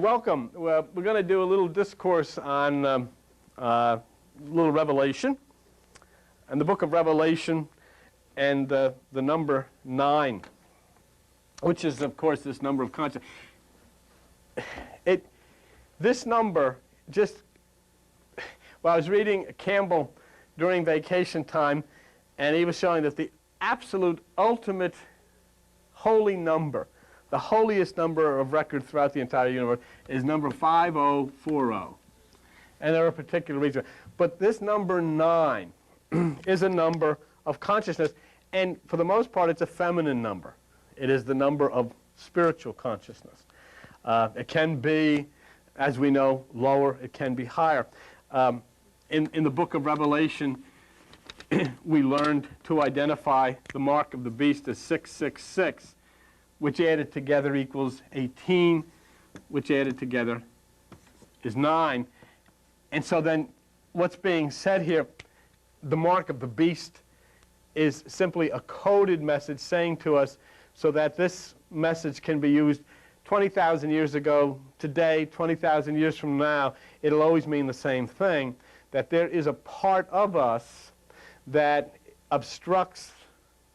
Welcome. We're going to do a little discourse on little Revelation, and the book of Revelation, and the number 9, which is, of course, this number of consciousness. This number just, well, I was reading Campbell during vacation time, and he was showing that the absolute ultimate holy number, the holiest number of record throughout the entire universe, is number 5040. And there are particular reasons. But this number 9 is a number of consciousness, and for the most part, it's a feminine number. It is the number of spiritual consciousness. It can be, as we know, lower. It can be higher. In the book of Revelation, we learned to identify the mark of the beast as 666, which added together equals 18, which added together is 9. And so then what's being said here, the mark of the beast is simply a coded message saying to us so that this message can be used 20,000 years ago, today, 20,000 years from now. It'll always mean the same thing, that there is a part of us that obstructs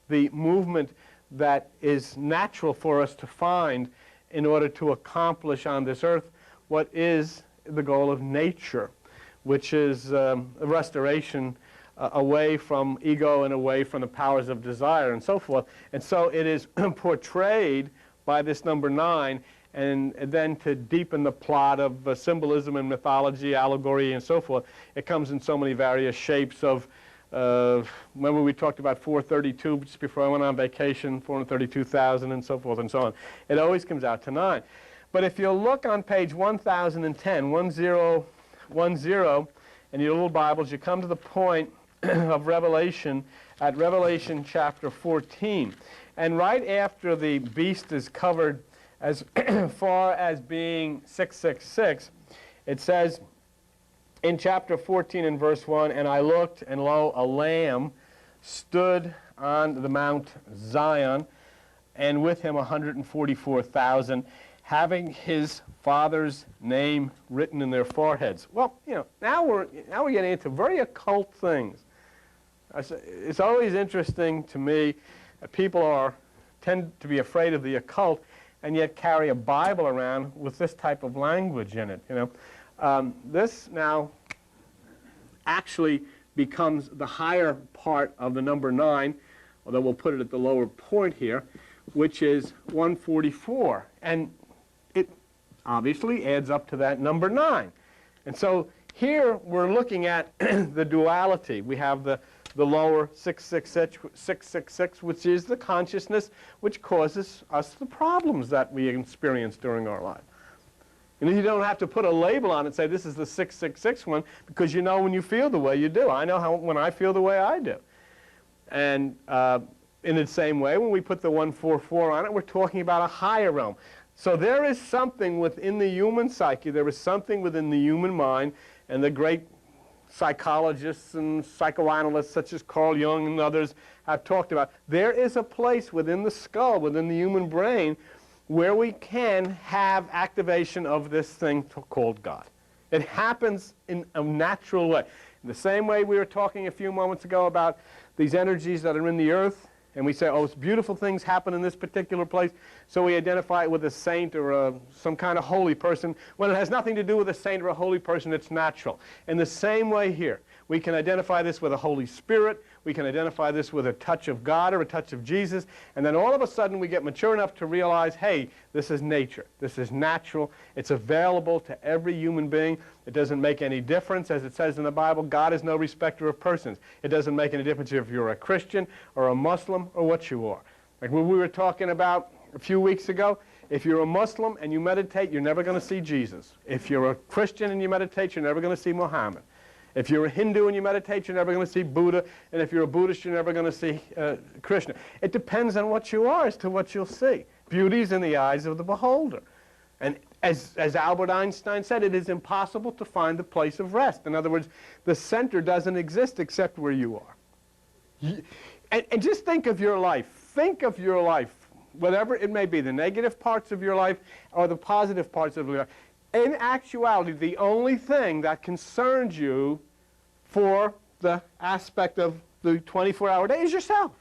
the movement that is natural for us to find in order to accomplish on this earth what is the goal of nature, which is a restoration away from ego and away from the powers of desire and so forth. And so it is portrayed by this number 9, and then to deepen the plot of symbolism and mythology, allegory, and so forth, it comes in so many various shapes of, remember we talked about 432 just before I went on vacation, 432,000 and so forth and so on. It always comes out to 9. But if you look on page 1010, 1010, in your little Bibles, you come to the point of Revelation at Revelation chapter 14. And right after the beast is covered as far as being 666, it says in chapter 14 and verse 1, "And I looked, and lo, a lamb stood on the Mount Zion, and with him 144,000, having his father's name written in their foreheads." Well, you know, now we're getting into very occult things. It's always interesting to me that people tend to be afraid of the occult and yet carry a Bible around with this type of language in it. You know, this now actually becomes the higher part of the number 9, although we'll put it at the lower point here, which is 144, and it obviously adds up to that number 9. And so here we're looking at the duality. We have the lower 666, which is the consciousness which causes us the problems that we experience during our life. And you don't have to put a label on it and say this is the 666 one, because you know when you feel the way you do. I know when I feel the way I do. And in the same way, when we put the 144 on it, we're talking about a higher realm. So there is something within the human psyche, there is something within the human mind, and the great psychologists and psychoanalysts such as Carl Jung and others have talked about. There is a place within the skull, within the human brain, where we can have activation of this thing called God. It happens in a natural way. In the same way we were talking a few moments ago about these energies that are in the earth, and we say, oh, it's beautiful things happen in this particular place, so we identify it with a saint or some kind of holy person. When it has nothing to do with a saint or a holy person, it's natural. In the same way here, we can identify this with a Holy Spirit, we can identify this with a touch of God or a touch of Jesus, and then all of a sudden we get mature enough to realize, hey, this is nature, this is natural, it's available to every human being. It doesn't make any difference, as it says in the Bible, God is no respecter of persons. It doesn't make any difference if you're a Christian or a Muslim or what you are. Like when we were talking about a few weeks ago, if you're a Muslim and you meditate, you're never going to see Jesus. If you're a Christian and you meditate, you're never going to see Muhammad. If you're a Hindu and you meditate, you're never going to see Buddha. And if you're a Buddhist, you're never going to see Krishna. It depends on what you are as to what you'll see. Beauty is in the eyes of the beholder. And as Albert Einstein said, it is impossible to find the place of rest. In other words, the center doesn't exist except where you are. And just think of your life. Think of your life, whatever it may be, the negative parts of your life or the positive parts of your life. in actuality, the only thing that concerns you for the aspect of the 24-hour day is yourself,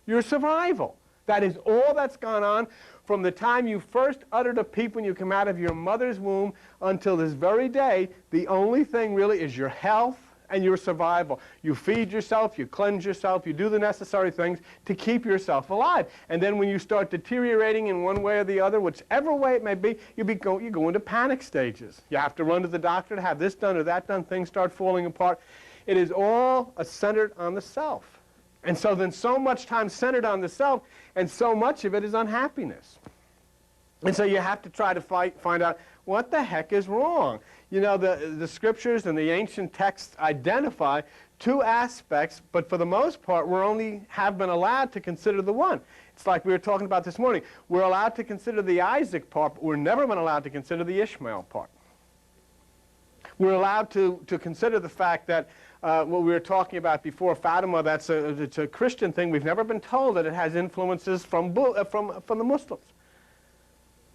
your survival. That is all that's gone on from the time you first uttered a peep when you come out of your mother's womb until this very day. The only thing really is your health and your survival. You feed yourself, you cleanse yourself, you do the necessary things to keep yourself alive. And then when you start deteriorating in one way or the other, whichever way it may be, you go into panic stages. You have to run to the doctor to have this done or that done. Things start falling apart. It is all centered on the self. And so then so much time centered on the self, and so much of it is unhappiness. And so you have to try to find out what the heck is wrong. You know, the scriptures and the ancient texts identify two aspects, but for the most part, we only have been allowed to consider the one. It's like we were talking about this morning. We're allowed to consider the Isaac part, but we're never been allowed to consider the Ishmael part. We're allowed to consider the fact that what we were talking about before, Fatima, it's a Christian thing. We've never been told that it has influences from the Muslims.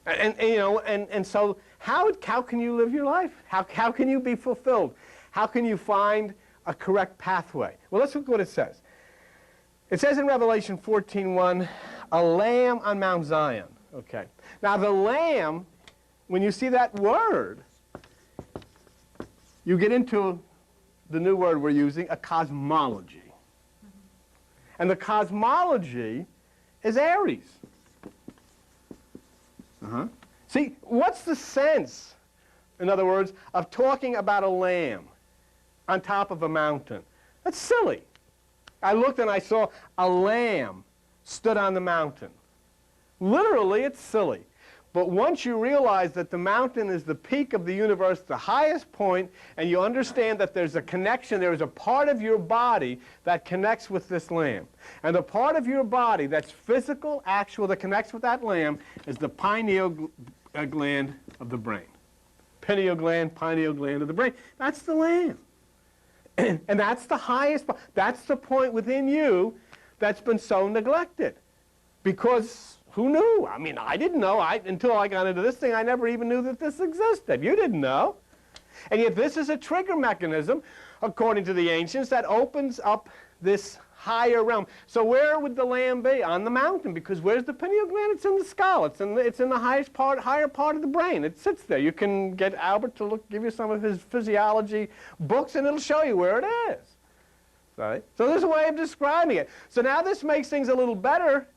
And so how can you live your life? How can you be fulfilled? How can you find a correct pathway? Well, let's look at what it says. It says in Revelation 14:1, a lamb on Mount Zion. Okay. Now the lamb, when you see that word, you get into the new word we're using, a cosmology. And the cosmology is Aries. See, what's the sense, in other words, of talking about a lamb on top of a mountain? That's silly. I looked and I saw a lamb stood on the mountain. Literally, it's silly. But once you realize that the mountain is the peak of the universe, the highest point, and you understand that there's a connection, there is a part of your body that connects with this lamb. And the part of your body that's physical, actual, that connects with that lamb is the pineal gland of the brain. Pineal gland of the brain. That's the lamb. And that's the highest, that's the point within you that's been so neglected. Because who knew? I mean, I didn't know. Until I got into this thing, I never even knew that this existed. You didn't know. And yet this is a trigger mechanism, according to the ancients, that opens up this higher realm. So where would the lamb be? On the mountain, because where's the pineal gland? It's in the skull. It's in the highest part, higher part of the brain. It sits there. You can get Albert to give you some of his physiology books, and it'll show you where it is. Right? So there's a way of describing it. So now this makes things a little better,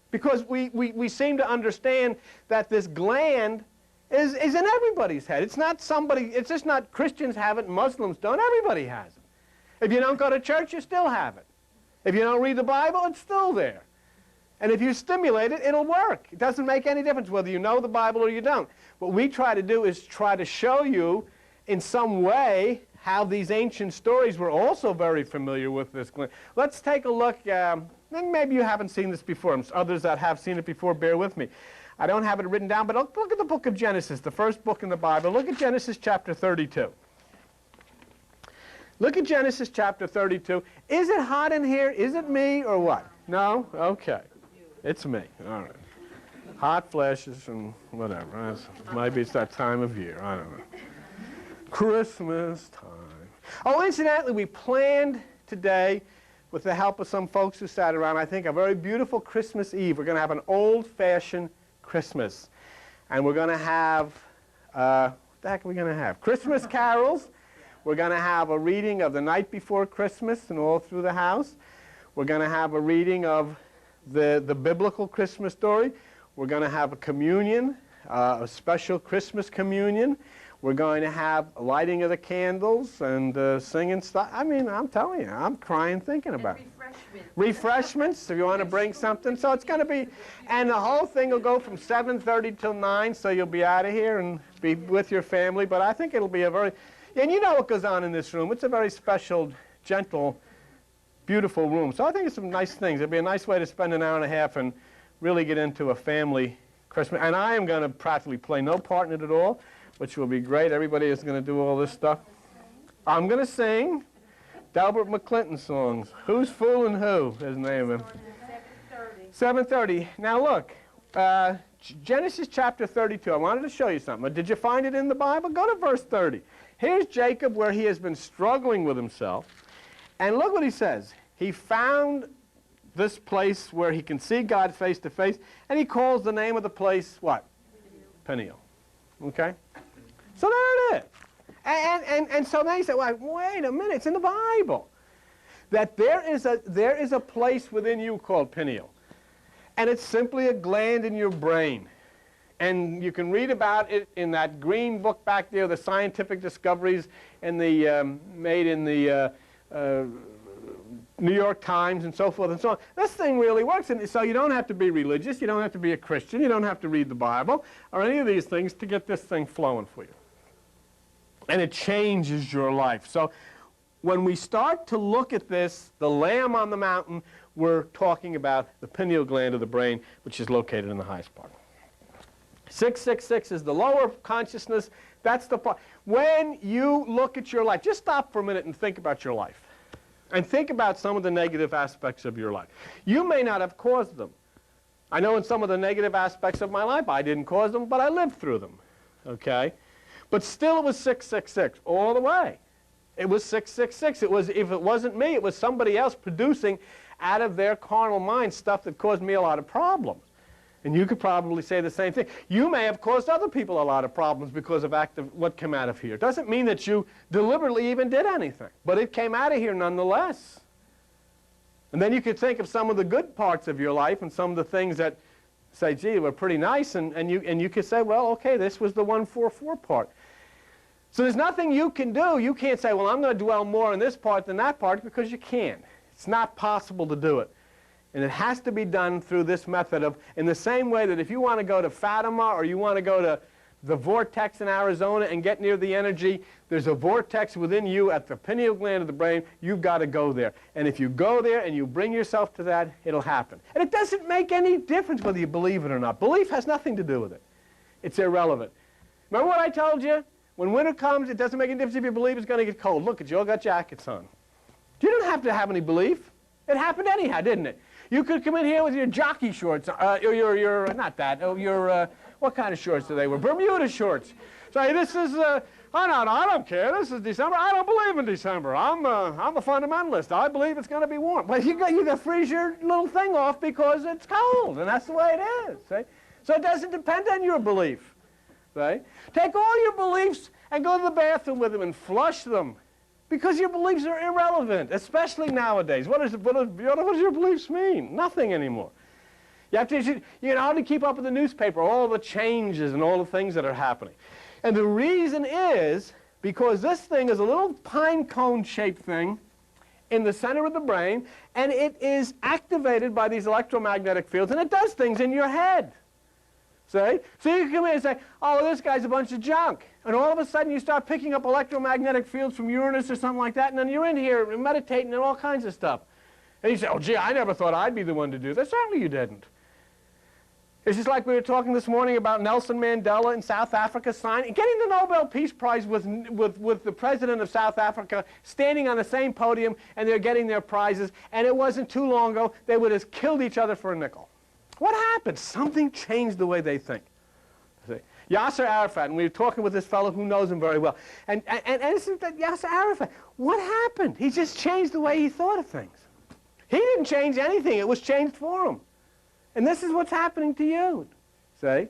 because we seem to understand that this gland is in everybody's head. It's not somebody, it's just not Christians have it, Muslims don't, everybody has it. If you don't go to church, you still have it. If you don't read the Bible, it's still there. And if you stimulate it, it'll work. It doesn't make any difference whether you know the Bible or you don't. What we try to do is try to show you in some way how these ancient stories were also very familiar with this gland. Let's take a look. And maybe you haven't seen this before. Others that have seen it before, bear with me. I don't have it written down, but look at the book of Genesis, the first book in the Bible. Look at Genesis chapter 32. Look at Genesis chapter 32. Is it hot in here? Is it me or what? No? Okay. It's me. All right. Hot flashes and whatever. Maybe it's that time of year. I don't know. Christmas time. Oh, incidentally, we planned today, with the help of some folks who sat around, I think, a very beautiful Christmas Eve. We're going to have an old-fashioned Christmas. And we're going to have, what the heck are we going to have? Christmas carols. We're going to have a reading of The Night Before Christmas and all through the house. We're going to have a reading of the biblical Christmas story. We're going to have a communion, a special Christmas communion. We're going to have a lighting of the candles and singing stuff. I mean, I'm telling you, I'm crying thinking about it. Refreshments, if you want to bring something. So it's going to be, and the whole thing will go from 7:30 till 9, so you'll be out of here and be with your family. But I think it'll be a very, and you know what goes on in this room. It's a very special, gentle, beautiful room. So I think it's some nice things. It'll be a nice way to spend an hour and a half and really get into a family Christmas. And I am going to practically play no part in it at all, which will be great. Everybody is going to do all this stuff. I'm going to sing Delbert McClinton songs. Who's Fooling Who is the name of him. 7:30. Now look, Genesis chapter 32. I wanted to show you something. Did you find it in the Bible? Go to verse 30. Here's Jacob where he has been struggling with himself. And look what he says. He found this place where he can see God face to face, and he calls the name of the place what? Peniel. Okay? So there it is. And so then he said, well, wait a minute, it's in the Bible. That there is a place within you called pineal. And it's simply a gland in your brain. And you can read about it in that green book back there, the scientific discoveries in the, made in the New York Times and so forth and so on. This thing really works. And so you don't have to be religious. You don't have to be a Christian. You don't have to read the Bible or any of these things to get this thing flowing for you. And it changes your life. So when we start to look at this, the Lamb on the mountain, we're talking about the pineal gland of the brain, which is located in the highest part. 666 is the lower consciousness. That's the part. When you look at your life, just stop for a minute and think about your life. And think about some of the negative aspects of your life. You may not have caused them. I know in some of the negative aspects of my life, I didn't cause them, but I lived through them. Okay? But still it was 666 all the way. It was 666. It was, if it wasn't me, it was somebody else producing out of their carnal mind stuff that caused me a lot of problems. And you could probably say the same thing. You may have caused other people a lot of problems because of what came out of here. It doesn't mean that you deliberately even did anything, but it came out of here nonetheless. And then you could think of some of the good parts of your life and some of the things that say, gee, were pretty nice, and you could say, well, okay, this was the 144 part. So there's nothing you can do. You can't say, well, I'm going to dwell more on this part than that part, because you can't. It's not possible to do it. And it has to be done through this method of, in the same way that if you want to go to Fatima or you want to go to the vortex in Arizona and get near the energy, there's a vortex within you at the pineal gland of the brain. You've got to go there. And if you go there and you bring yourself to that, it'll happen. And it doesn't make any difference whether you believe it or not. Belief has nothing to do with it. It's irrelevant. Remember what I told you? When winter comes, it doesn't make any difference if you believe it's going to get cold. Look, you all got jackets on. You don't have to have any belief. It happened anyhow, didn't it? You could come in here with your jockey shorts, or your not that, your, what kind of shorts do they wear? Bermuda shorts. Say, this is, I don't care. This is December. I don't believe in December. I'm a fundamentalist. I believe it's going to be warm. But you got to freeze your little thing off because it's cold, and that's the way it is. See? So it doesn't depend on your belief. See? Take all your beliefs and go to the bathroom with them and flush them. Because your beliefs are irrelevant, especially nowadays. What does your beliefs mean? Nothing anymore. You can hardly keep up with the newspaper, all the changes and all the things that are happening. And the reason is because this thing is a little pine cone-shaped thing in the center of the brain, and it is activated by these electromagnetic fields, and it does things in your head. See? So you can come in and say, oh, this guy's a bunch of junk. And all of a sudden you start picking up electromagnetic fields from Uranus or something like that, and then you're in here meditating and all kinds of stuff. And you say, oh, gee, I never thought I'd be the one to do that. Certainly you didn't. It's just like we were talking this morning about Nelson Mandela in South Africa getting the Nobel Peace Prize with the president of South Africa standing on the same podium, and they're getting their prizes, and it wasn't too long ago they would have killed each other for a nickel. What happened? Something changed the way they think. See? Yasser Arafat, and we were talking with this fellow who knows him very well. And this is Yasser Arafat. What happened? He just changed the way he thought of things. He didn't change anything. It was changed for him. And this is what's happening to you. See?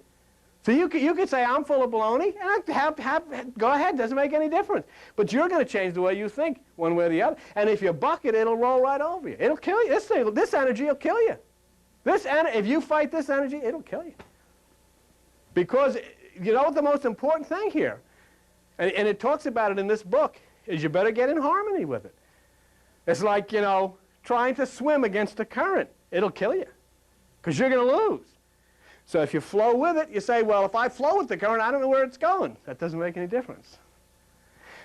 So you could say, I'm full of baloney, and go ahead. Doesn't make any difference. But you're going to change the way you think one way or the other. And if you buck it, it'll roll right over you. It'll kill you. This energy will kill you. If you fight this energy, it'll kill you. Because you know what the most important thing here, and it talks about it in this book, is you better get in harmony with it. It's like, trying to swim against the current. It'll kill you because you're going to lose. So if you flow with it, you say, well, if I flow with the current, I don't know where it's going. That doesn't make any difference.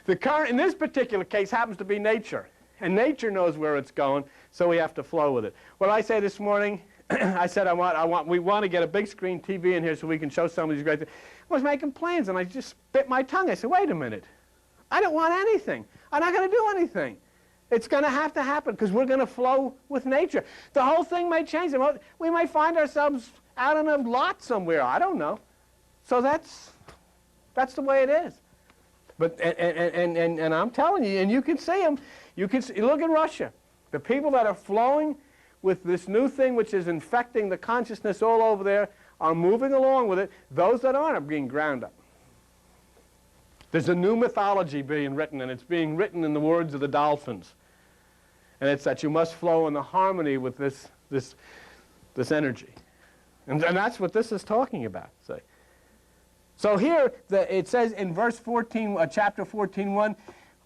The current in this particular case happens to be nature, and nature knows where it's going, so we have to flow with it. What I say this morning, I said we want to get a big screen TV in here so we can show some of these great things. I was making plans and I just bit my tongue. I said, wait a minute. I don't want anything. I'm not going to do anything. It's going to happen because we're going to flow with nature. The whole thing may change. We may find ourselves out on a lot somewhere. I don't know. So that's the way it is. But and I'm telling you, and you can see them. You can see, look at Russia. The people that are flowing with this new thing, which is infecting the consciousness all over there, are moving along with it. Those that aren't are being ground up. There's a new mythology being written, and it's being written in the words of the dolphins. And it's that you must flow in the harmony with this energy. And that's what this is talking about. So here, it says in verse 14, chapter 14:1,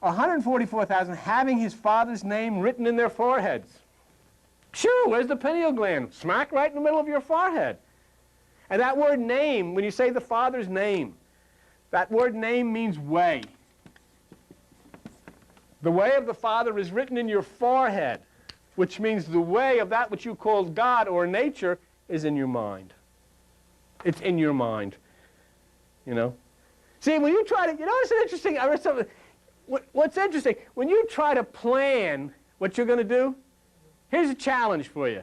144,000 having his father's name written in their foreheads. Sure, where's the pineal gland? Smack right in the middle of your forehead. And that word name, when you say the Father's name, that word name means way. The way of the Father is written in your forehead, which means the way of that which you call God or nature is in your mind. It's in your mind. You know? See, when you try to, you know what's interesting? I read something. What's interesting, when you try to plan what you're going to do, here's a challenge for you.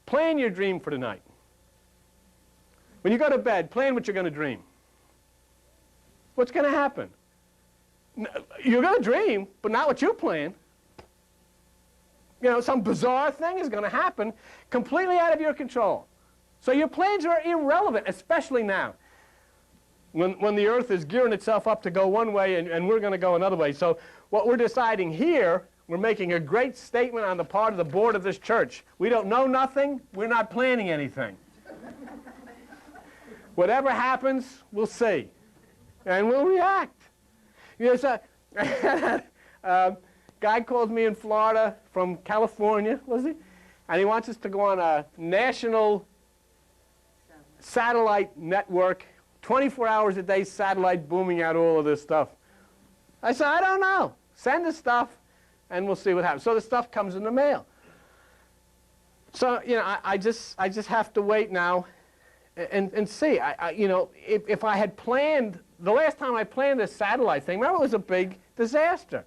Plan your dream for tonight. When you go to bed, plan what you're going to dream. What's going to happen? You're going to dream, but not what you plan. You know, some bizarre thing is going to happen completely out of your control. So your plans are irrelevant, especially now, when the earth is gearing itself up to go one way and we're going to go another way. So what we're deciding here, we're making a great statement on the part of the board of this church. We don't know nothing. We're not planning anything. Whatever happens, we'll see. And we'll react. You know, so guy called me in Florida from California, was he? And he wants us to go on a national satellite network, 24 hours a day satellite booming out all of this stuff. I said, I don't know. Send the stuff, and we'll see what happens. So the stuff comes in the mail. So, you know, I just have to wait now and see. You know, if I had planned, the last time I planned this satellite thing, remember, it was a big disaster.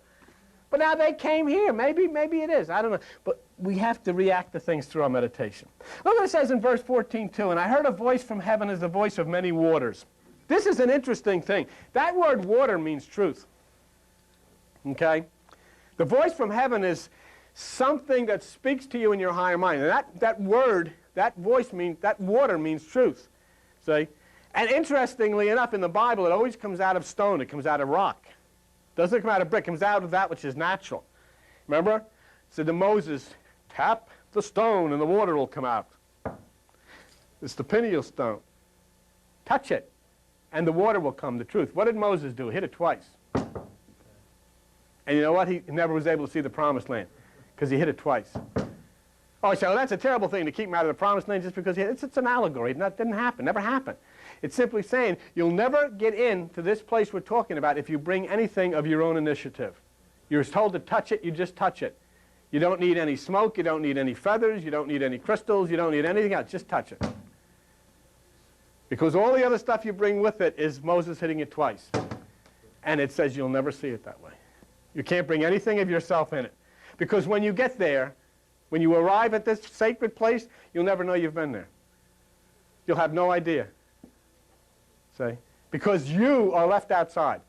But now they came here. Maybe it is. I don't know. But we have to react to things through our meditation. Look what it says in verse 14:2. And I heard a voice from heaven as the voice of many waters. This is an interesting thing. That word water means truth. Okay? The voice from heaven is something that speaks to you in your higher mind. And that word, that voice means, that water means truth. See? And interestingly enough, in the Bible, it always comes out of stone. It comes out of rock. It doesn't come out of brick. It comes out of that which is natural. Remember? It said to Moses, tap the stone and the water will come out. It's the pineal stone. Touch it and the water will come, the truth. What did Moses do? He hit it twice. And you know what? He never was able to see the promised land because he hit it twice. Oh, so that's a terrible thing to keep him out of the promised land just because it's an allegory. That didn't happen. Never happened. It's simply saying you'll never get into this place we're talking about if you bring anything of your own initiative. You're told to touch it, you just touch it. You don't need any smoke, you don't need any feathers, you don't need any crystals, you don't need anything else. Just touch it. Because all the other stuff you bring with it is Moses hitting it twice. And it says you'll never see it that way. You can't bring anything of yourself in it. Because when you get there, when you arrive at this sacred place, you'll never know you've been there. You'll have no idea. See? Because you are left outside.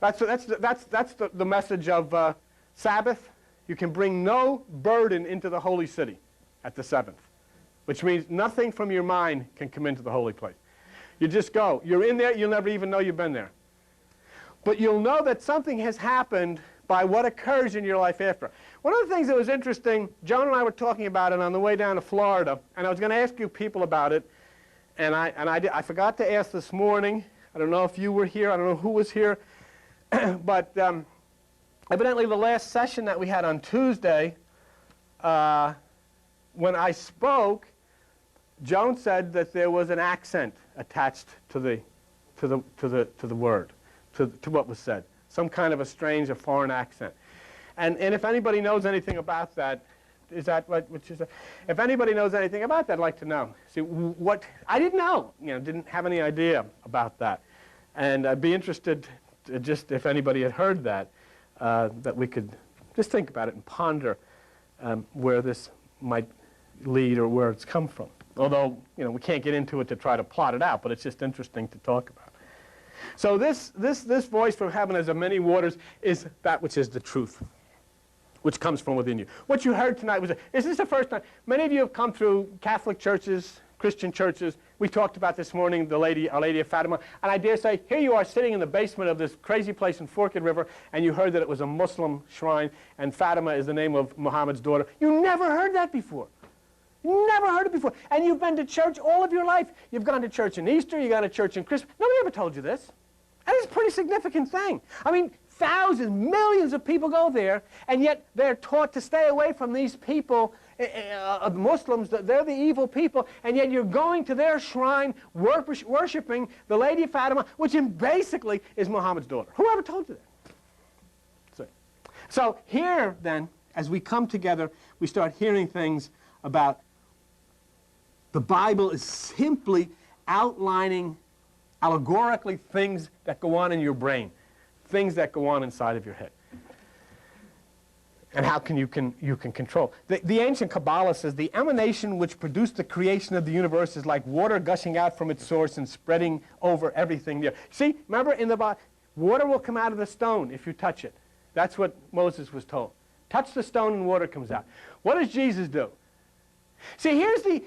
That's the message of Sabbath. You can bring no burden into the holy city at the seventh, which means nothing from your mind can come into the holy place. You just go. You're in there, you'll never even know you've been there. But you'll know that something has happened by what occurs in your life after. One of the things that was interesting, Joan and I were talking about it on the way down to Florida, and I was going to ask you people about it, and I forgot to ask this morning. I don't know if you were here. I don't know who was here. But evidently the last session that we had on Tuesday, when I spoke, Joan said that there was an accent attached to the word, to what was said, some kind of a strange or foreign accent. And if anybody knows anything about that, is that what you said? If anybody knows anything about that, I'd like to know. See, what I didn't know, didn't have any idea about that, and I'd be interested to just if anybody had heard that, that we could just think about it and ponder where this might lead or where it's come from. Although, we can't get into it to try to plot it out, but it's just interesting to talk about. So this voice from heaven as of many waters is that which is the truth, which comes from within you. What you heard tonight was, is this the first time? Many of you have come through Catholic churches, Christian churches. We talked about this morning Our Lady of Fatima. And I dare say, here you are sitting in the basement of this crazy place in Forked River, and you heard that it was a Muslim shrine, and Fatima is the name of Muhammad's daughter. You never heard that before. You never heard it before. And you've been to church all of your life. You've gone to church in Easter, you've gone to church in Christmas. Nobody ever told you this. And it's a pretty significant thing. I mean, thousands, millions of people go there, and yet they're taught to stay away from these people, Muslims, they're the evil people, and yet you're going to their shrine, worshiping the Lady of Fatima, which basically is Muhammad's daughter. Whoever told you that? So here, then, as we come together, we start hearing things about the Bible is simply outlining allegorically things that go on in your brain, things that go on inside of your head. And how you can control. The ancient Kabbalah says the emanation which produced the creation of the universe is like water gushing out from its source and spreading over everything there. See, remember in the Bible, water will come out of the stone if you touch it. That's what Moses was told. Touch the stone and water comes out. What does Jesus do? See, here's the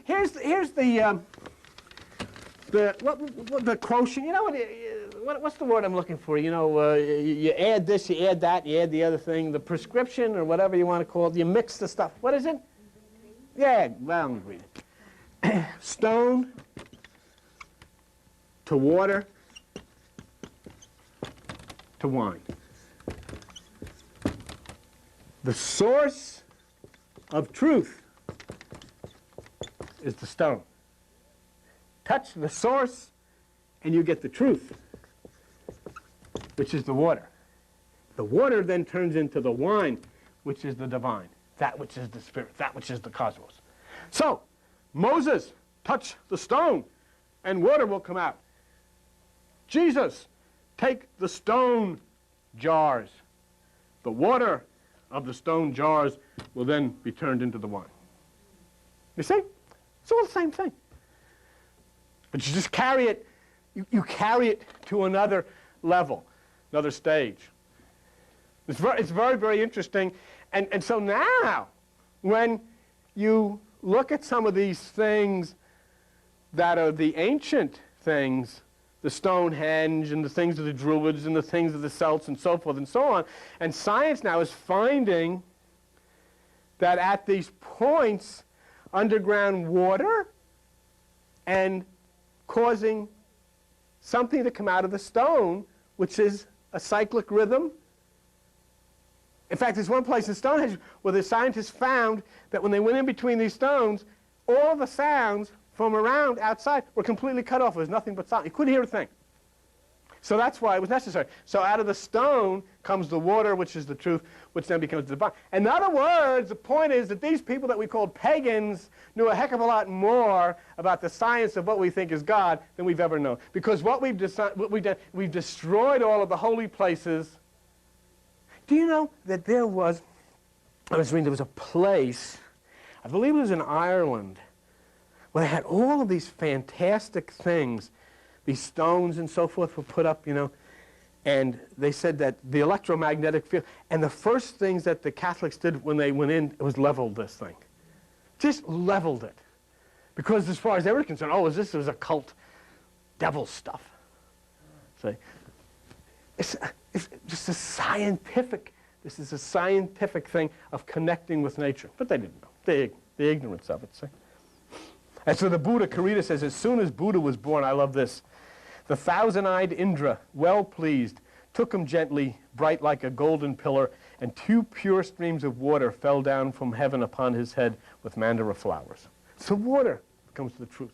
quotient. You know what's the word I'm looking for? You add this, you add that, you add the other thing, the prescription or whatever you want to call it. You mix the stuff. What is it? Yeah, well, let me read it. Stone to water to wine. The source of truth is the stone. Touch the source and you get the truth, which is the water. The water then turns into the wine, which is the divine, that which is the spirit, that which is the cosmos. So, Moses, touch the stone and water will come out. Jesus, take the stone jars. The water of the stone jars will then be turned into the wine. You see? It's all the same thing. But you just carry it, you carry it to another level, another stage. It's very, very interesting. And so now, when you look at some of these things that are the ancient things, the Stonehenge and the things of the Druids and the things of the Celts and so forth and so on, and science now is finding that at these points, underground water and causing something to come out of the stone, which is a cyclic rhythm. In fact, there's one place in Stonehenge where the scientists found that when they went in between these stones, all the sounds from around outside were completely cut off. There was nothing but sound. You couldn't hear a thing. So that's why it was necessary. So out of the stone comes the water, which is the truth, which then becomes divine. In other words, the point is that these people that we called pagans knew a heck of a lot more about the science of what we think is God than we've ever known. Because what we've done, we've destroyed all of the holy places. Do you know that there was a place, I believe it was in Ireland, where they had all of these fantastic things. These stones and so forth were put up, and they said that the electromagnetic field, and the first things that the Catholics did when they went in was leveled this thing. Just leveled it. Because as far as they were concerned, this was occult devil stuff. So it's just this is a scientific thing of connecting with nature. But they didn't know. The ignorance of it, see? And so the Buddha, Karita says, as soon as Buddha was born, I love this, the thousand-eyed Indra, well pleased, took him gently, bright like a golden pillar, and 2 pure streams of water fell down from heaven upon his head with mandara flowers. So water comes to the truth.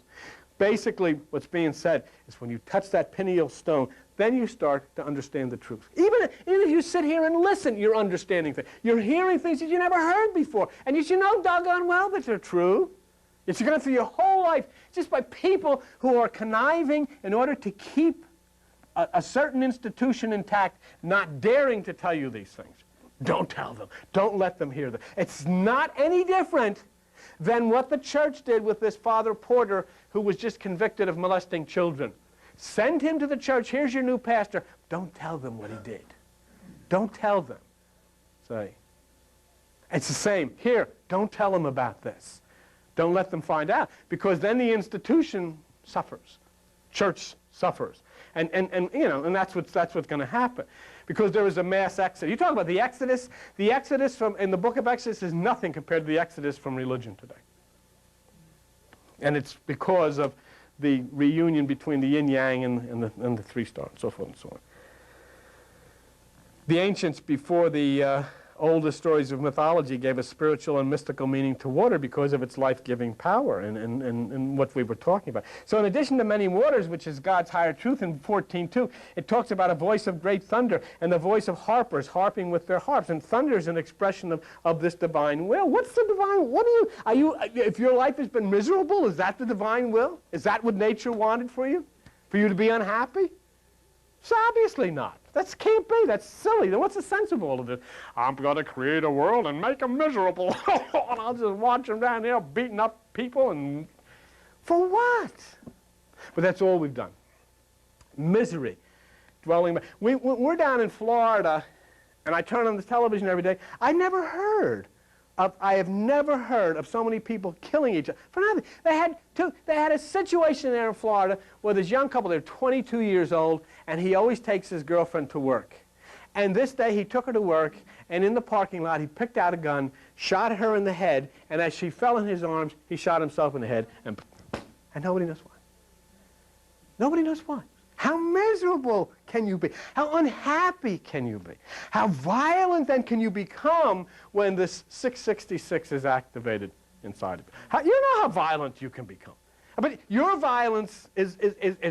Basically, what's being said is when you touch that pineal stone, then you start to understand the truth. Even if you sit here and listen, you're understanding things. You're hearing things that you never heard before, and you should know doggone well that they're true. It's going through your whole life just by people who are conniving in order to keep a certain institution intact, not daring to tell you these things. Don't tell them. Don't let them hear them. It's not any different than what the church did with this Father Porter who was just convicted of molesting children. Send him to the church. Here's your new pastor. Don't tell them what he did. Don't tell them. Say, it's the same. Here, don't tell them about this. Don't let them find out, because then the institution suffers. Church suffers. And you know, and that's what's going to happen, because there is a mass exodus. You talk about the Exodus. The Exodus from in the book of Exodus is nothing compared to the Exodus from religion today. And it's because of the reunion between the yin yang and the three stars, and so forth and so on. The ancients, before the oldest stories of mythology, gave a spiritual and mystical meaning to water because of its life-giving power and what we were talking about. So in addition to many waters, which is God's higher truth in 14:2, it talks about a voice of great thunder and the voice of harpers harping with their harps. And thunder is an expression of this divine will. What's the divine? What are you, if your life has been miserable, is that the divine will? Is that what nature wanted for you? For you to be unhappy? It's obviously not. That can't be. That's silly. Then what's the sense of all of this? I'm going to create a world and make them miserable. And I'll just watch them down there beating up people. And for what? But that's all we've done. Misery. Dwelling. We're down in Florida, and I turn on the television every day. I have never heard of so many people killing each other for nothing. They had a situation there in Florida where this young couple, they're 22 years old, and he always takes his girlfriend to work. And this day he took her to work, and in the parking lot he picked out a gun, shot her in the head, and as she fell in his arms, he shot himself in the head, and nobody knows why. Nobody knows why. How miserable can you be? How unhappy can you be? How violent then can you become when this 666 is activated inside of you? You know how violent you can become. But your violence is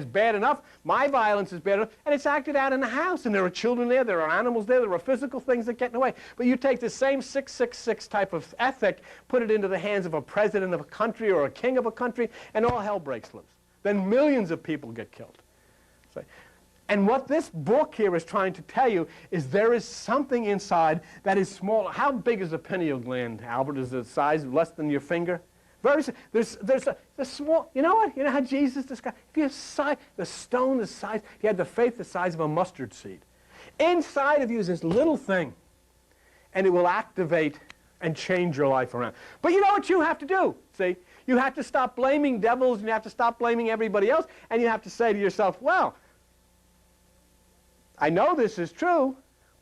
bad enough. My violence is bad enough. And it's acted out in the house. And there are children there. There are animals there. There are physical things that get in the way. But you take the same 666 type of ethic, put it into the hands of a president of a country or a king of a country, and all hell breaks loose. Then millions of people get killed. And what this book here is trying to tell you is there is something inside that is small. How big is the pineal gland, Albert? Is the size less than your finger? There's a small, you know what? You know how Jesus described, if you have the stone the size, if you had the faith the size of a mustard seed, inside of you is this little thing, and it will activate and change your life around. But you know what you have to do, see? You have to stop blaming devils, and you have to stop blaming everybody else, and you have to say to yourself, well, I know this is true,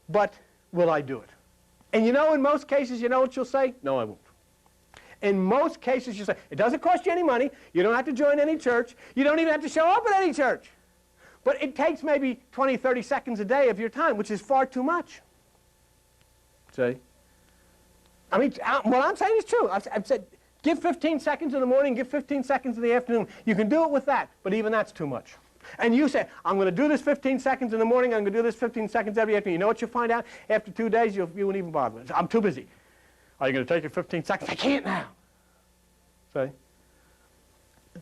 but will I do it? And you know, in most cases, you know what you'll say? No, I won't. In most cases, you'll say, it doesn't cost you any money. You don't have to join any church. You don't even have to show up at any church. But it takes maybe 20, 30 seconds a day of your time, which is far too much. See? I mean, what I'm saying is true. I've said, give 15 seconds in the morning, give 15 seconds in the afternoon. You can do it with that, but even that's too much. And you say, I'm going to do this 15 seconds in the morning, I'm going to do this 15 seconds every afternoon. You know what you'll find out? After 2 days, you won't even bother with it. I'm too busy. Are you going to take your 15 seconds? I can't now. See?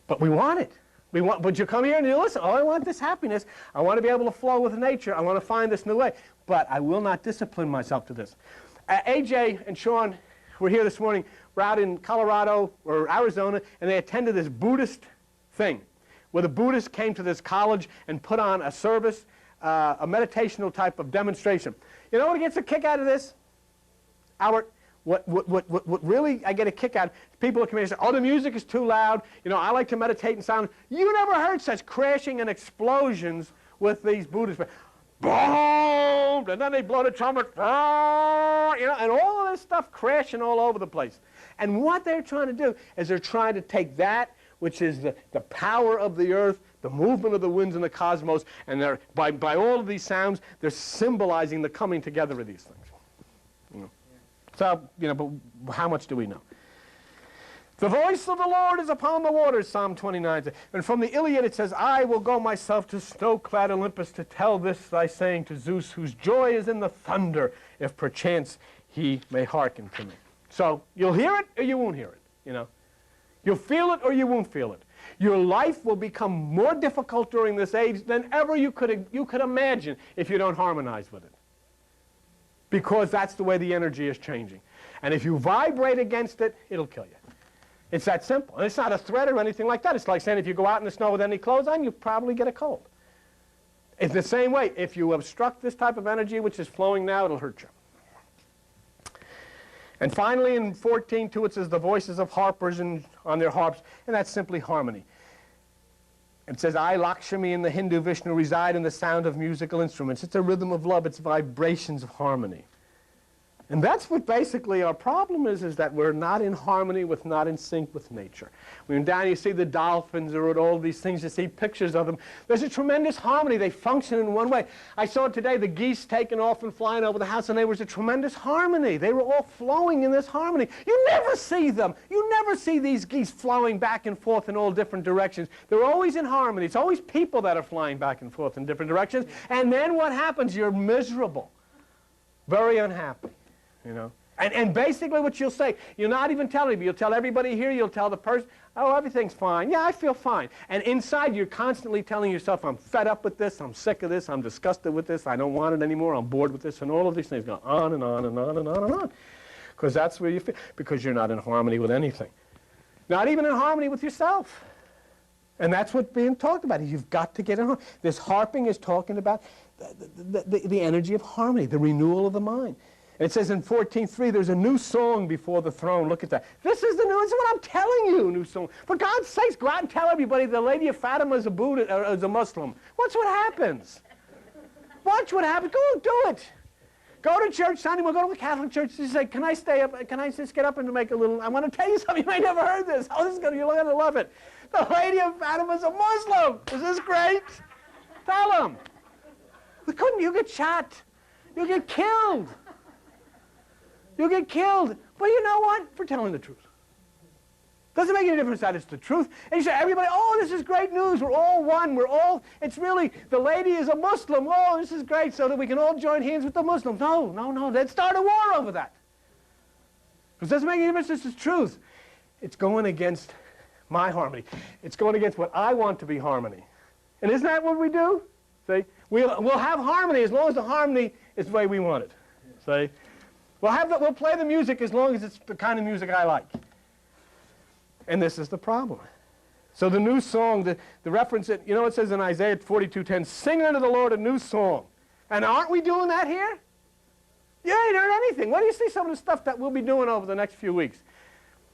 But we want it. But you come here and you listen, oh, I want this happiness. I want to be able to flow with nature. I want to find this new way. But I will not discipline myself to this. AJ and Sean were here this morning. We're out in Colorado or Arizona, and they attended this Buddhist thing where the Buddhists came to this college and put on a service, a meditational type of demonstration. You know what gets a kick out of this? What really I get a kick out, people come in and say, oh, the music is too loud. You know, I like to meditate in silence. You never heard such crashing and explosions with these Buddhists. Boom! And then they blow the trumpet. You know, and all of this stuff crashing all over the place. And what they're trying to do is they're trying to take that, which is the power of the earth, the movement of the winds in the cosmos, and they're, by all of these sounds, they're symbolizing the coming together of these things. You know? So, you know, but how much do we know? The voice of the Lord is upon the waters, Psalm 29 says. And from the Iliad it says, I will go myself to snow-clad Olympus to tell this thy saying to Zeus, whose joy is in the thunder, if perchance he may hearken to me. So you'll hear it or you won't hear it, you know. You'll feel it or you won't feel it. Your life will become more difficult during this age than ever you could imagine if you don't harmonize with it. Because that's the way the energy is changing. And if you vibrate against it, it'll kill you. It's that simple. And it's not a threat or anything like that. It's like saying if you go out in the snow with any clothes on, you probably get a cold. It's the same way. If you obstruct this type of energy which is flowing now, it'll hurt you. And finally, in 14:2, it says the voices of harpers on their harps, and that's simply harmony. It says, I, Lakshmi, and the Hindu Vishnu reside in the sound of musical instruments. It's a rhythm of love. It's vibrations of harmony. And that's what basically our problem is that we're not in harmony with, not in sync with nature. When down you see the dolphins or all these things, you see pictures of them. There's a tremendous harmony. They function in one way. I saw today the geese taking off and flying over the house, and there was a tremendous harmony. They were all flowing in this harmony. You never see them. You never see these geese flowing back and forth in all different directions. They're always in harmony. It's always people that are flying back and forth in different directions. And then what happens? You're miserable, very unhappy. You know, and basically what you'll say, you're not even telling me, you'll tell everybody here, you'll tell the person, oh, everything's fine. Yeah, I feel fine. And inside you're constantly telling yourself, I'm fed up with this, I'm sick of this, I'm disgusted with this, I don't want it anymore, I'm bored with this, and all of these things go on and on and on and on and on. Because that's where you feel, because you're not in harmony with anything. Not even in harmony with yourself. And that's what's being talked about. You've got to get in harmony. This harping is talking about the energy of harmony, the renewal of the mind. It says in 14:3, there's a new song before the throne. Look at that. This is what I'm telling you, new song. For God's sakes, go out and tell everybody the Lady of Fatima is a Buddhist, or is a Muslim. Watch what happens. Watch what happens. Go do it. Go to church Sunday. We'll go to the Catholic church. Just say, can I stay up? Can I just get up and make a little? I want to tell you something. You may never heard this. Oh, you're going to love it. The Lady of Fatima is a Muslim. Is this great? Tell them. You get shot. You get killed. You'll get killed. But you know what? For telling the truth. Doesn't make any difference that it's the truth. And you say, everybody, oh, this is great news. We're all one. It's really, the lady is a Muslim. Oh, this is great, so that we can all join hands with the Muslims. No. Let's start a war over that. Because it doesn't make any difference. This is truth. It's going against my harmony. It's going against what I want to be harmony. And isn't that what we do? See? We'll have harmony as long as the harmony is the way we want it. See? We'll play the music as long as it's the kind of music I like. And this is the problem. So the new song, the reference, it says in Isaiah 42:10, sing unto the Lord a new song. And aren't we doing that here? You ain't heard anything. What do you see some of the stuff that we'll be doing over the next few weeks?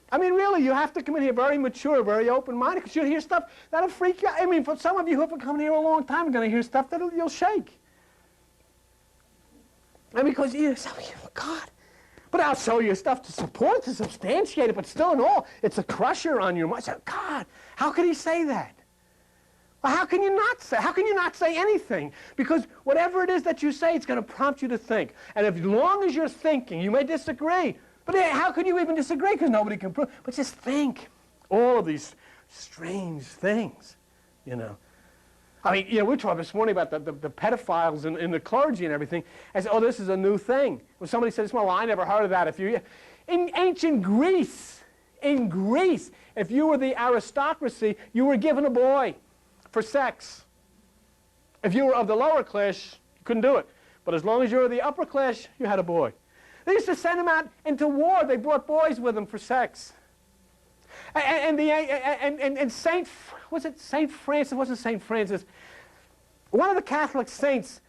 I mean, really, you have to come in here very mature, very open-minded, because you'll hear stuff that'll freak you out. I mean, for some of you who have been coming here a long time, are going to hear stuff that you'll shake. And because you say, God. But I'll show you stuff to support it, to substantiate it, but still in all, it's a crusher on your mind. God, how could he say that? Well, how can you not say anything? Because whatever it is that you say, it's going to prompt you to think. And as long as you're thinking, you may disagree. But how can you even disagree? Because nobody can prove. But just think. All of these strange things, I mean, we were talking this morning about the pedophiles in the clergy and everything. I said, oh, this is a new thing. Well, somebody says, well, I never heard of that. In ancient Greece, if you were the aristocracy, you were given a boy for sex. If you were of the lower class, you couldn't do it. But as long as you were the upper class, you had a boy. They used to send them out into war. They brought boys with them for sex. And Saint Francis? It wasn't Saint Francis. One of the Catholic saints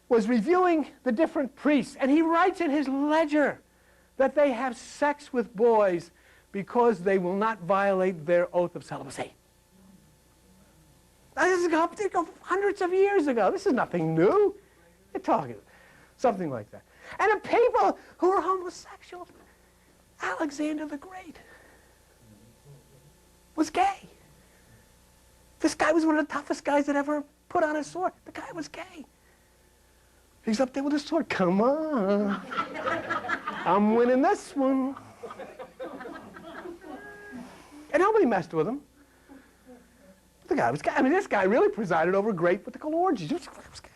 was reviewing the different priests, and he writes in his ledger that they have sex with boys because they will not violate their oath of celibacy. This is hundreds of years ago. This is nothing new. You're talking something like that. And the people who were homosexuals, Alexander the Great was gay. This guy was one of the toughest guys that ever put on a sword. The guy was gay. He's up there with his sword. Come on. I'm winning this one. And nobody messed with him. The guy was gay. I mean, this guy really presided over great political orgies. He was gay.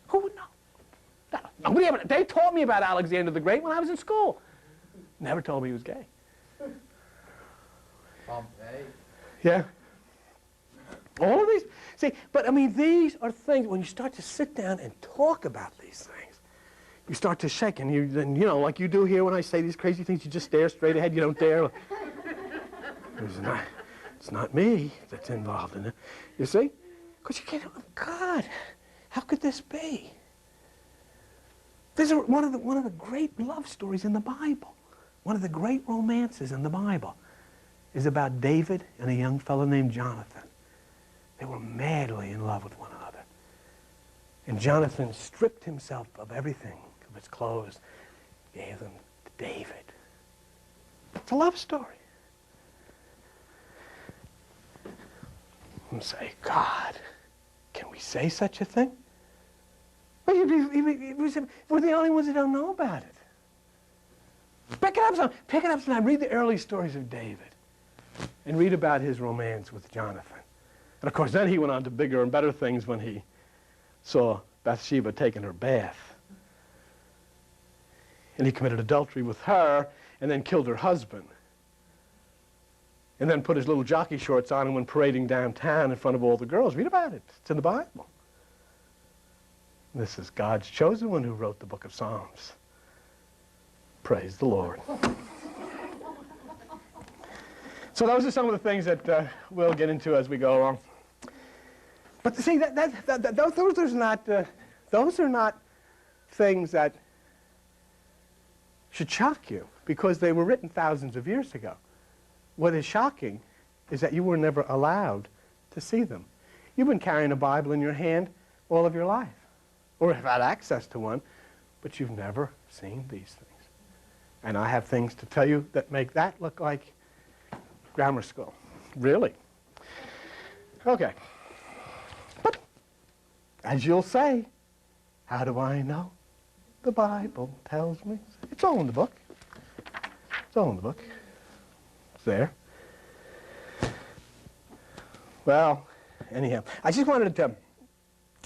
Who would know? Nobody ever. They taught me about Alexander the Great when I was in school. Never told me he was gay. Pompeii. Yeah. All of these. See, but I mean, these are things, when you start to sit down and talk about these things, you start to shake, and like you do here when I say these crazy things, you just stare straight ahead, you don't dare. It's not me that's involved in it. You see? Because you can't, God, how could this be? This is one of the great love stories in the Bible. One of the great romances in the Bible is about David and a young fellow named Jonathan. They were madly in love with one another. And Jonathan stripped himself of everything, of his clothes, gave them to David. It's a love story. And say, God, can we say such a thing? Well, we're the only ones that don't know about it. Pick it up sometime. Read the early stories of David. And read about his romance with Jonathan. And of course, then he went on to bigger and better things when he saw Bathsheba taking her bath. And he committed adultery with her and then killed her husband. And then put his little jockey shorts on and went parading downtown in front of all the girls. Read about it. It's in the Bible. This is God's chosen one who wrote the book of Psalms. Praise the Lord. So those are some of the things that we'll get into as we go along. But see, those are not things that should shock you because they were written thousands of years ago. What is shocking is that you were never allowed to see them. You've been carrying a Bible in your hand all of your life, or have had access to one, but you've never seen these things. And I have things to tell you that make that look like grammar school. Really. Okay. But, as you'll say, how do I know? The Bible tells me. It's all in the book. It's all in the book. There. Well, anyhow, I just wanted to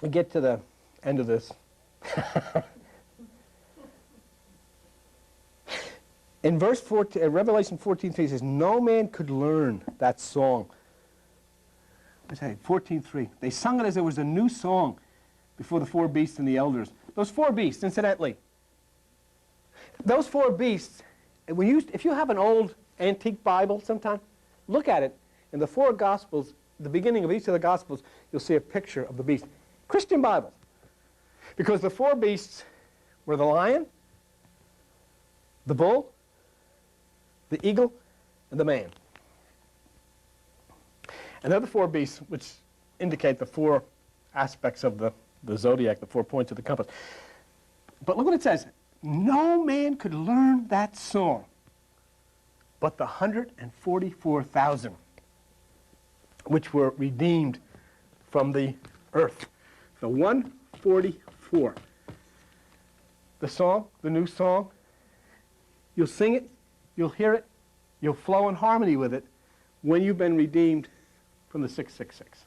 get to the end of this. In verse 14, Revelation 14:3 says, no man could learn that song. What's that? 14:3. They sung it as it was a new song before the four beasts and the elders. Those four beasts, incidentally, those four beasts, if you have an old antique Bible sometime, look at it. In the four Gospels, the beginning of each of the Gospels, you'll see a picture of the beast. Christian Bibles. Because the four beasts were the lion, the bull, the eagle, and the man. And they're the four beasts which indicate the four aspects of the zodiac, the 4 points of the compass. But look what it says. No man could learn that song but the 144,000 which were redeemed from the earth. The 144. The song, the new song, you'll sing it, you'll hear it, you'll flow in harmony with it when you've been redeemed from the 666.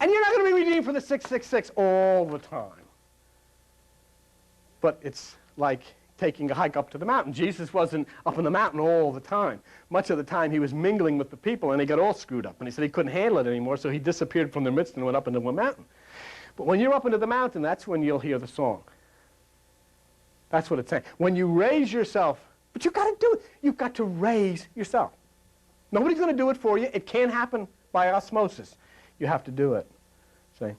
And you're not going to be redeemed from the 666 all the time. But it's like taking a hike up to the mountain. Jesus wasn't up on the mountain all the time. Much of the time he was mingling with the people and he got all screwed up. And he said he couldn't handle it anymore, so he disappeared from their midst and went up into a mountain. But when you're up into the mountain, that's when you'll hear the song. That's what it's saying. When you raise yourself, but you've got to do it. You've got to raise yourself. Nobody's going to do it for you. It can't happen by osmosis. You have to do it. See?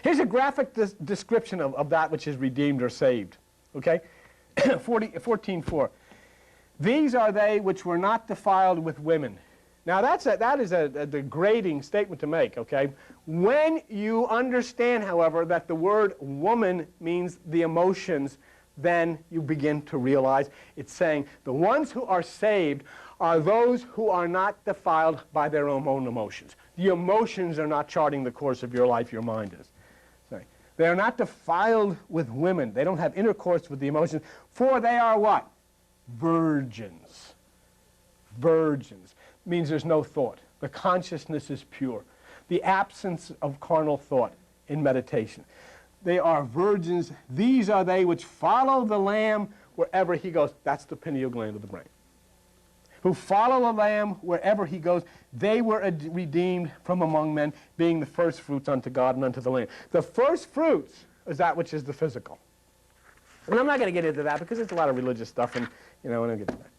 Here's a graphic description of that which is redeemed or saved. Okay? 14:4. These are they which were not defiled with women. Now that is a degrading statement to make, okay? When you understand, however, that the word woman means the emotions, then you begin to realize it's saying the ones who are saved are those who are not defiled by their own emotions. The emotions are not charting the course of your life, your mind is. They are not defiled with women. They don't have intercourse with the emotions, for they are what? Virgins. Virgins. Means there's no thought. The consciousness is pure. The absence of carnal thought in meditation. They are virgins. These are they which follow the Lamb wherever he goes. That's the pineal gland of the brain. Who follow the Lamb wherever he goes. They were redeemed from among men, being the first fruits unto God and unto the Lamb. The first fruits is that which is the physical. And I'm not going to get into that because it's a lot of religious stuff, and I don't get into that.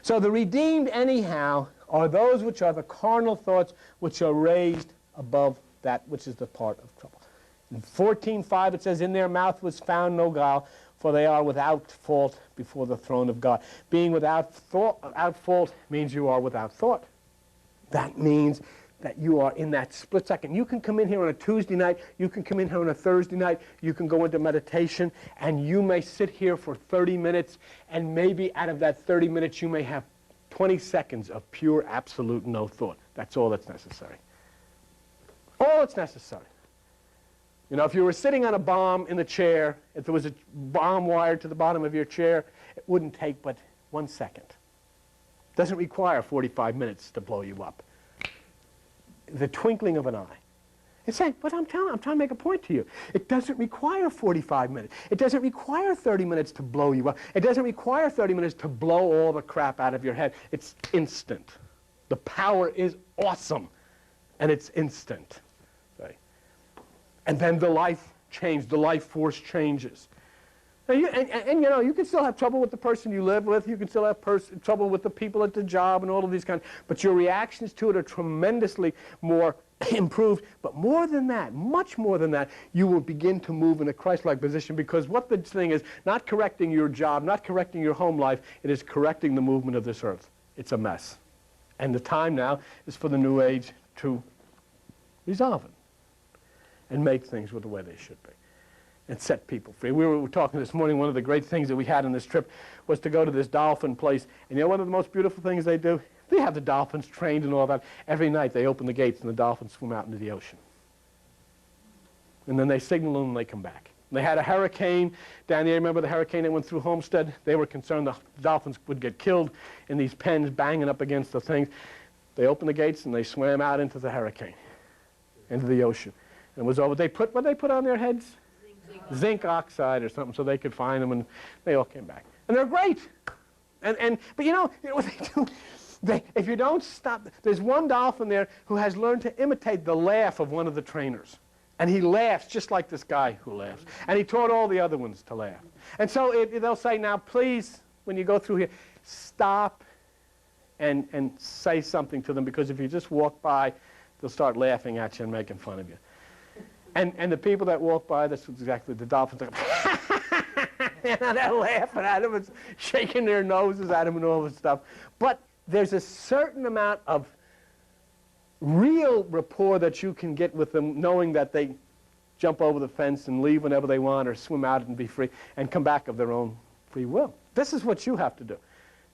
So the redeemed, anyhow, are those which are the carnal thoughts which are raised above that which is the part of trouble. In 14:5 it says, in their mouth was found no guile, for they are without fault before the throne of God. Being without fault means you are without thought. That means that you are in that split second. You can come in here on a Tuesday night, you can come in here on a Thursday night, you can go into meditation, and you may sit here for 30 minutes, and maybe out of that 30 minutes you may have 20 seconds of pure, absolute no thought. That's all that's necessary. All that's necessary. You know, if you were sitting on a bomb in the chair, if there was a bomb wired to the bottom of your chair, it wouldn't take but 1 second. It doesn't require 45 minutes to blow you up. The twinkling of an eye. It's saying, but I'm trying to make a point to you. It doesn't require 45 minutes. It doesn't require 30 minutes to blow you up. It doesn't require 30 minutes to blow all the crap out of your head. It's instant. The power is awesome, and it's instant. Okay? And then the life changes, the life force changes. Now you know, you can still have trouble with the person you live with. You can still have trouble with the people at the job and all of these kinds. But your reactions to it are tremendously more improved. But more than that, much more than that, you will begin to move in a Christ-like position, because what the thing is, not correcting your job, not correcting your home life, it is correcting the movement of this earth. It's a mess. And the time now is for the New Age to resolve it and make things the way they should be, and set people free. We were talking this morning, one of the great things that we had on this trip was to go to this dolphin place. And you know one of the most beautiful things they do? They have the dolphins trained and all that. Every night they open the gates and the dolphins swim out into the ocean. And then they signal them and they come back. And they had a hurricane down there. Remember the hurricane that went through Homestead? They were concerned the dolphins would get killed in these pens banging up against the things. They opened the gates and they swam out into the hurricane, into the ocean. And it was over. What did they put on their heads? Zinc oxide or something, so they could find them, and they all came back. And they're great. But you know what they do? If you don't stop, there's one dolphin there who has learned to imitate the laugh of one of the trainers. And he laughs just like this guy who laughs. And he taught all the other ones to laugh. And so they'll say, now please, when you go through here, stop and say something to them, because if you just walk by, they'll start laughing at you and making fun of you. And the people that walk by, that's exactly the dolphins. You know, they're laughing at them and shaking their noses at them and all this stuff. But there's a certain amount of real rapport that you can get with them, knowing that they jump over the fence and leave whenever they want, or swim out and be free and come back of their own free will. This is what you have to do,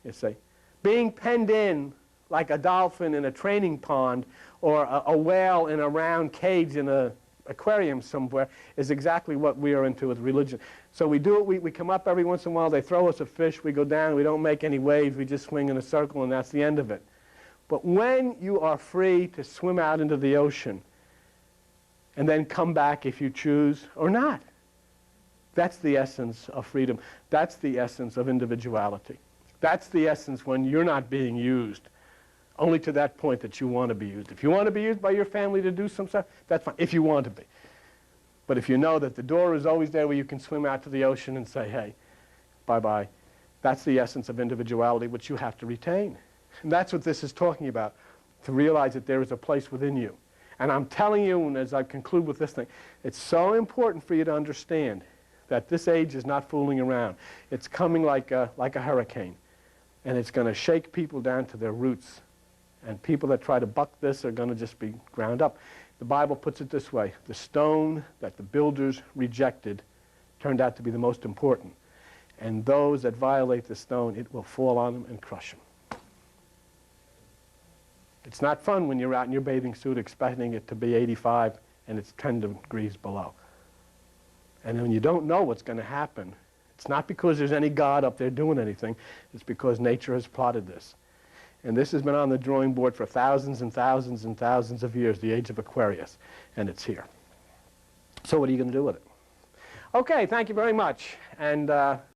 you see. Being penned in like a dolphin in a training pond, or a whale in a round cage in an aquarium somewhere, is exactly what we are into with religion. So we do it, we come up every once in a while, they throw us a fish, we go down, we don't make any waves, we just swing in a circle, and that's the end of it. But when you are free to swim out into the ocean and then come back if you choose or not, that's the essence of freedom. That's the essence of individuality. That's the essence when you're not being used only to that point that you want to be used. If you want to be used by your family to do some stuff, that's fine, if you want to be. But if you know that the door is always there where you can swim out to the ocean and say, hey, bye-bye, that's the essence of individuality, which you have to retain. And that's what this is talking about, to realize that there is a place within you. And I'm telling you, and as I conclude with this thing, it's so important for you to understand that this age is not fooling around. It's coming like a hurricane, and it's going to shake people down to their roots. And people that try to buck this are going to just be ground up. The Bible puts it this way: the stone that the builders rejected turned out to be the most important. And those that violate the stone, it will fall on them and crush them. It's not fun when you're out in your bathing suit expecting it to be 85 and it's 10 degrees below. And when you don't know what's going to happen, it's not because there's any God up there doing anything. It's because nature has plotted this. And this has been on the drawing board for thousands and thousands and thousands of years, the age of Aquarius, and it's here. So what are you going to do with it? Okay, thank you very much. And